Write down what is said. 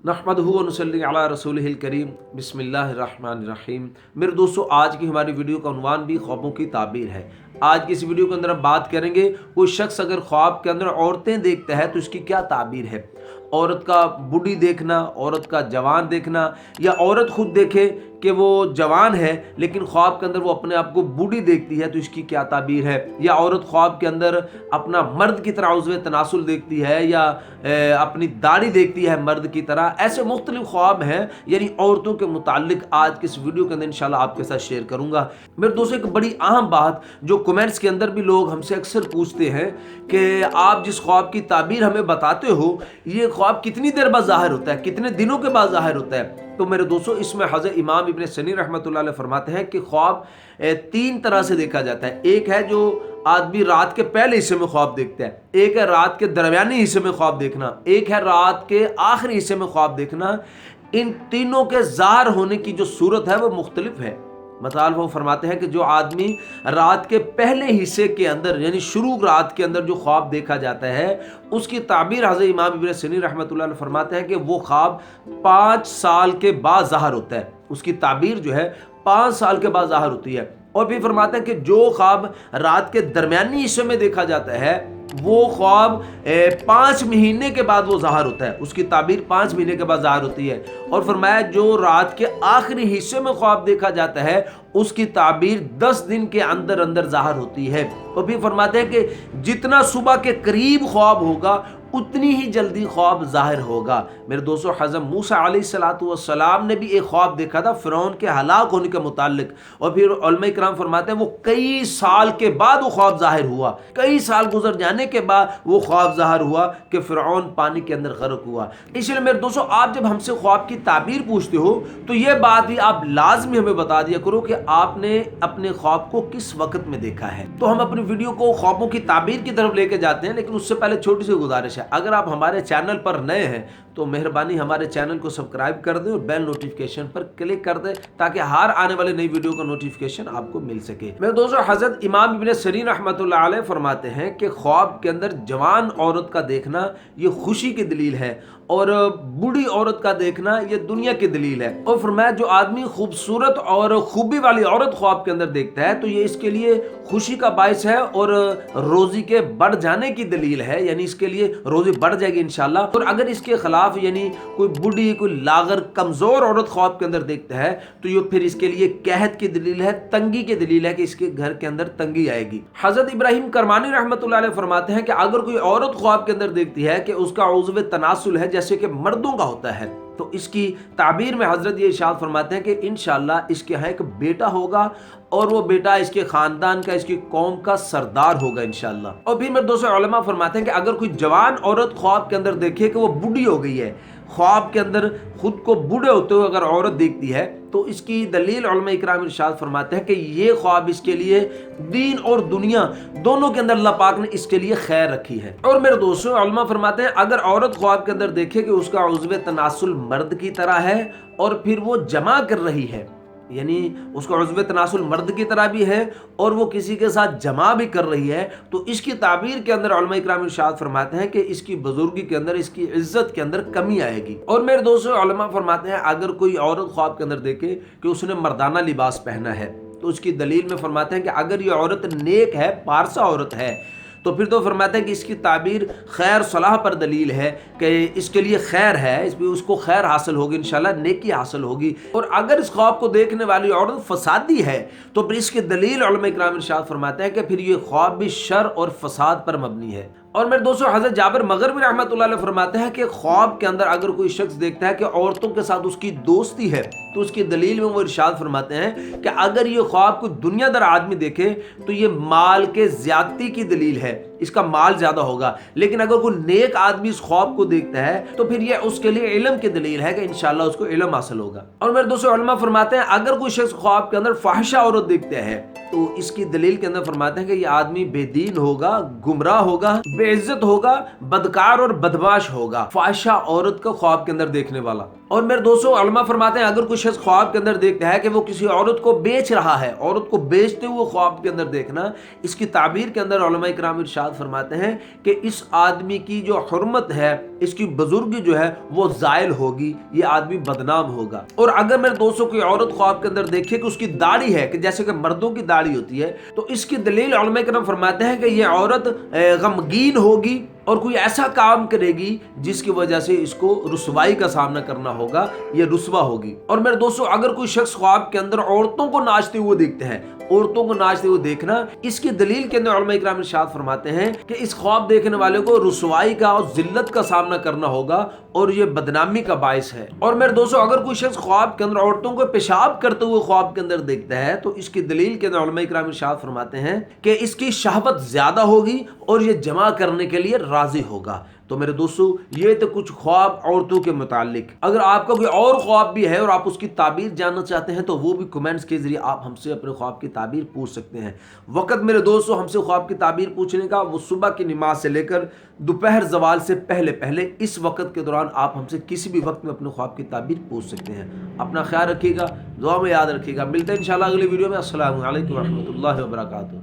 नहमदहु व नसल्ली अला रसूलिहिल करीम बिस्मिल्लाहिर्रहमानिर्रहीम। मेरे दोस्तों, आज की हमारी वीडियो का उन्वान भी ख्वाबों की ताबीर है। आज की इस वीडियो के अंदर हम बात करेंगे, कोई शख्स अगर ख्वाब के अंदर औरतें देखता है तो इसकी क्या ताबीर है। औरत का बूढ़ी देखना, औरत का जवान देखना, या औरत खुद देखे कि वो जवान है लेकिन ख्वाब के अंदर वो अपने आप को बूढ़ी देखती है तो इसकी क्या ताबीर है। या औरत ख्वाब के अंदर अपना मर्द की तरह उज़्व तनासुल देखती है, या अपनी दाढ़ी देखती है मर्द की तरह। ऐसे मुख्तलिफ ख्वाब हैं, यानी औरतों के मुताल्लिक आज की इस वीडियो के अंदर इंशाल्लाह आपके साथ शेयर करूंगा। मेरे दोस्तों, एक बड़ी अहम बात जो कमेंट्स के अंदर भी लोग हमसे अक्सर पूछते हैं कि आप जिस ख्वाब की ताबीर हमें बताते हो, ये ख्वाब कितनी देर बाद ज़ाहिर होता है, कितने दिनों के बाद ज़ाहिर होता है। तो मेरे दोस्तों, इसमें हज़रत इमाम इब्न सनी रहमतुल्लाह अलैह फरमाते हैं कि ख्वाब तीन तरह से देखा जाता है। एक है जो आदमी रात के पहले हिस्से में ख्वाब देखता है, एक है रात के दरमियानी हिस्से में ख्वाब देखना, एक है रात के आखिरी हिस्से में ख्वाब देखना। इन तीनों के ज़ाहिर होने की जो सूरत है वो मुख्तलिफ है। मतलब वो फरमाते हैं कि जो आदमी रात के पहले हिस्से के अंदर, यानी शुरू रात के अंदर जो ख्वाब देखा जाता है, उसकी ताबीर हज़रत इमाम इब्न सनी रहमतुल्लाह अलैह फरमाते हैं कि वो ख्वाब 5 साल के बाद ज़ाहिर होता है। उसकी ताबीर जो है 5 साल के बाद ज़ाहिर होती है। और फिर फरमाते हैं कि जो ख्वाब रात के दरमियानी हिस्से में देखा जाता है वो ख्वाब 5 महीने के बाद वो ज़ाहिर होता है। उसकी ताबीर 5 महीने के बाद ज़ाहिर होती है। और फरमाया जो रात के आखिरी हिस्से में ख्वाब देखा जाता है उसकी ताबीर 10 दिन के अंदर अंदर ज़ाहिर होती है। और फिर फरमाते हैं कि जितना सुबह के करीब ख्वाब होगा उतनी ही जल्दी ख्वाब ज़ाहिर होगा। मेरे दोस्तों, हज़रत मूसा अलैहिस्सलातु वस्सलाम ने भी एक ख्वाब देखा था फ़िरौन के हलाक होने के मुतालिक। और फिर उलमा इकराम फरमाते हैं वो कई साल के बाद वो ख्वाब ज़ाहिर हुआ, कई साल गुजर जाने के बाद वो ख्वाब ज़ाहिर हुआ कि फ़िरौन पानी के अंदर गर्क हुआ। इसलिए मेरे दोस्तों, आप जब हमसे ख्वाब की ताबीर पूछते हो तो ये बात भी आप लाजमी हमें बता दिया करो कि आपने अपने ख्वाब को किस वक्त में देखा है। तो हम अपनी वीडियो को ख्वाबों की ताबीर की तरफ लेके जाते हैं, लेकिन उससे पहले छोटी सी गुजारिश है, अगर आप हमारे चैनल पर नए हैं तो मेहरबानी हमारे चैनल को सब्सक्राइब कर दें और बेल नोटिफिकेशन पर क्लिक कर दें ताकि हर आने वाले नई वीडियो का नोटिफिकेशन आपको मिल सके। मेरे दोस्तों, हज़रत इमाम इब्न सनी रहमतुल्लाह अलैह फरमाते हैं कि ख्वाब के अंदर जवान औरत का देखना ये खुशी की दलील है और बूढ़ी औरत का देखना ये दुनिया की दलील है। और फरमाया जो आदमी खूबसूरत और खूबी वाली औरत ख्वाब के अंदर देखता है तो ये इसके लिए खुशी का बायस है और रोजी के बढ़ जाने की दलील है, यानी इसके लिए रोजी बढ़ जाएगी इंशाल्लाह। और अगर इसके खिलाफ यानी कोई बूढ़ी, कोई लागर, कमजोर औरत ख्वाब के अंदर देखता है तो ये फिर इसके लिए कहत की दलील है, तंगी की दलील है कि इसके घर के अंदर तंगी आएगी। हजरत इब्राहिम करमानी रहमतुल्लाह अलैह फरमाते हैं कि अगर कोई औरत ख्वाब के अंदर देखती है कि उसका उज़्व तनासुल है जैसे कि मर्दों का होता है, तो इसकी ताबीर में हजरत ये इरशाद फरमाते हैं कि इंशाअल्लाह इसके यहाँ एक बेटा होगा और वो बेटा इसके खानदान का, इसकी कौम का सरदार होगा इंशाअल्लाह। और फिर मेरे दोस्तों, उलमा फरमाते हैं कि अगर कोई जवान औरत ख्वाब के अंदर देखे कि वो बूढ़ी हो गई है, ख्वाब के अंदर खुद को बूढ़े होते हुए अगर औरत देखती है तो इसकी दलील उलमा इकराम इरशाद फरमाते हैं कि ये ख्वाब इसके लिए दीन और दुनिया दोनों के अंदर अल्लाह पाक ने इसके लिए खैर रखी है। और मेरे दोस्तों, उलमा फरमाते हैं अगर औरत ख्वाब के अंदर देखे कि उसका उज़्व तनासुल मर्द की तरह है और फिर वो जमा कर रही है, यानी उसका उज़्व तनासुल मर्द की तरह भी है और वो किसी के साथ जमा भी कर रही है, तो इसकी ताबीर के अंदर उलमा इकराम इरशाद फरमाते हैं कि इसकी बुजुर्गी के अंदर, इसकी इज्जत के अंदर कमी आएगी। और मेरे दोस्तों, उलमा फरमाते हैं अगर कोई औरत ख्वाब के अंदर देखे कि उसने मर्दाना लिबास पहना है तो उसकी दलील में फरमाते हैं कि अगर ये औरत नेक है, पारसा औरत है, तो फिर तो फरमाते हैं कि इसकी ताबीर खैर सलाह पर दलील है कि इसके लिए खैर है, इसमें उसको खैर हासिल होगी इंशाल्लाह, नेकी हासिल होगी। और अगर इस ख्वाब को देखने वाली औरत फसादी है तो फिर इसकी दलील उलमा इकराम इरशाद फरमाते हैं कि फिर ये ख्वाब भी शर और फसाद पर मबनी है। और मेरे दोस्तों, हज़रत जाबिर मग़रिबी रहमतुल्लाह अलैह फरमाते हैं कि ख्वाब के अंदर अगर कोई शख्स देखता है कि औरतों के साथ उसकी दोस्ती है तो उसकी दलील में वो इरशाद फरमाते हैं कि अगर ये ख्वाब कोई दुनियादार आदमी देखे तो ये माल के ज़्यादती की दलील है, इसका माल ज़्यादा होगा। लेकिन अगर कोई नेक आदमी इस ख्वाब को देखता है तो फिर ये उसके लिए इल्म की दलील है कि इंशाअल्लाह उसको इल्म हासिल होगा। और मेरे दोस्तों, उलमा फरमाते हैं अगर कोई शख्स ख्वाब के अंदर फाहिशा औरत देखता है तो इसकी दलील के अंदर फरमाते हैं कि ये आदमी बेदीन होगा, गुमराह होगा, बेइज्जत होगा, बदकार और बदमाश होगा, फाहिशा औरत को ख्वाब के अंदर देखने वाला। और मेरे दोस्तों, उलमा फरमाते हैं अगर कोई शख्स ख्वाब के अंदर देखता है कि वो किसी औरत को बेच रहा है, औरत को बेचते हुए ख्वाब के अंदर देखना, इसकी ताबीर के अंदर उलमा इकराम इरशाद फरमाते हैं कि इस आदमी की जो हुर्मत है اس کی بزرگی جو ہے وہ زائل ہوگی، یہ آدمی بدنام ہوگا۔ اور اگر میرے دوستوں کوئی عورت خواب کے اندر دیکھے کہ اس کی داڑھی ہے کہ جیسے کہ مردوں کی داڑھی ہوتی ہے، تو اس کی دلیل علماء کرام فرماتے ہیں کہ یہ عورت غمگین ہوگی اور کوئی ایسا کام کرے گی جس کی وجہ سے اس کو رسوائی کا سامنا کرنا ہوگا، یہ رسوا ہوگی۔ اور میرے دوستو اگر کوئی شخص خواب کے اندر عورتوں کو ناچتے ہوئے دیکھتے ہیں، عورتوں کو ناچتے ہوئے دیکھنا، اس کی دلیل کے اندر علماء کرام ارشاد فرماتے ہیں کہ اس خواب دیکھنے والے کو رسوائی کا اور ذلت کا سامنا کرنا ہوگا اور یہ بدنامی کا باعث ہے۔ اور میرے دوستو اگر کوئی شخص خواب کے اندر عورتوں کو پیشاب کرتے ہوئے خواب کے اندر دیکھتا ہے تو اس کی دلیل کے اندر علماء کرام ارشاد فرماتے ہیں کہ اس کی شہوت زیادہ ہوگی اور یہ جمع کرنے کے لیے راضی ہوگا۔ تو میرے دوستو یہ تو کچھ خواب عورتوں کے متعلق۔ اگر آپ کا کوئی اور خواب بھی ہے اور آپ اس کی تعبیر جاننا چاہتے ہیں تو وہ بھی کمنٹس کے ذریعے آپ ہم سے اپنے خواب کی تعبیر پوچھ سکتے ہیں۔ وقت میرے دوستو ہم سے خواب کی تعبیر پوچھنے کا وہ صبح کی نماز سے لے کر دوپہر زوال سے پہلے اس وقت کے دوران آپ ہم سے کسی بھی وقت میں اپنے خواب کی تعبیر پوچھ سکتے ہیں۔ اپنا خیال رکھیے گا، دعا میں یاد رکھیے گا۔ ملتے ہیں انشاءاللہ اگلی ویڈیو میں۔ السلام علیکم ورحمۃ اللہ وبرکاتہ۔